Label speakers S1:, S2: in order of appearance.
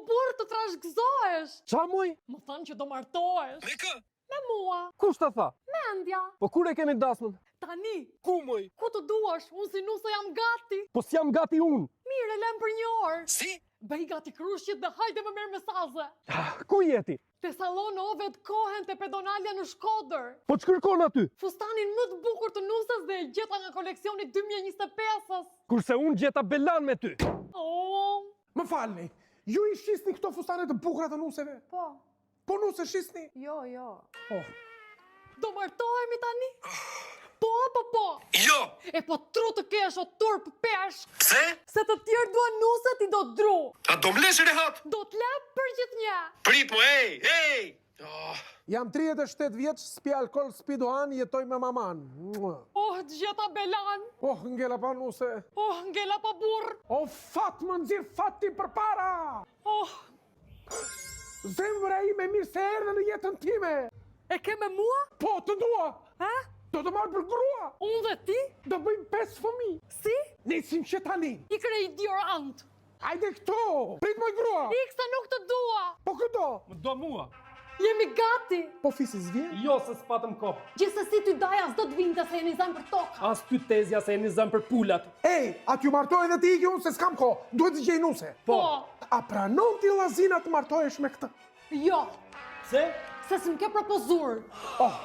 S1: burr të trashëgëzohesh.
S2: Qa muj?
S1: Më thënë që do martohesh.
S3: Me kë?
S1: Me mua.
S2: Kush të tha?
S1: Mendja.
S2: Po kur e keni dasmën?
S1: Tani.
S2: Ku muj?
S1: Ku të duash? Unë si nuse jam gati.
S2: Po s'jam gati unë.
S1: Mire, lem për një orë.
S3: Si?
S1: Bëj gati krushqit dhe hajde më merr mesaze.
S2: Ku jeti?
S1: Te salon ove të kohen te pedonalia në Shkodër.
S2: Po ç'kërkon aty?
S1: Fustanin më të bukur të nusës dhe e gjeta nga koleksioni 2025-s.
S2: Kurse unë gjeta belan me ty.
S1: Oh,
S4: Më falni, ju i shisni këto fustane të bukura të nuseve?
S1: po,
S4: Po nuse shisni?
S1: jo.
S4: Oh,
S1: Do martohemi tani? Po apo po?
S3: Jo!
S1: E po tru të kesh o turp peshk.
S3: Pse?
S1: Se të tjerë duan nuse ti do dru.
S3: A do mlesh rehat?
S1: Do t'lep për gjithnjë.
S3: Pri po, ej! Oh,
S4: jam 37 vjeç, s'pi alkool, s'pi duhan, jetoj me maman. Mua.
S1: Oh, gjeta belan.
S4: Oh, ngela pa nuse.
S1: Oh, ngela pa burr.
S4: Oh, fat më nxirr fati për para.
S1: Oh,
S4: Zemra ime mirë se erdhe në jetën time.
S1: e ke me mua?
S4: Po, të dua.
S1: Ha?
S4: Do të marrë për grua.
S1: Unë dhe ti?
S4: Do bëjmë 5 fëmijë.
S1: Si?
S4: Nisim që tani.
S1: I krej ignorant.
S4: Hajde këto. Prit më grua.
S1: Ikse nuk të dua.
S4: Po këto.
S2: Më do mua.
S1: Jemi gati.
S4: Po fisi s'vjen?
S2: Jo se s'patëm kohë.
S1: Gjithsesi ty daja s'do të vinte se jeni zën për tokë.
S2: As ty tezja se jeni zën për pulat.
S4: Ej, aty martoj edhe ti iki unë se s'kam ko. Duhet të gjej nuse.
S1: Po.
S4: A pranon ti Llazina të martohesh me këtë?
S1: Jo.
S2: Pse?
S1: Se s'm ke propozur.
S4: Oh,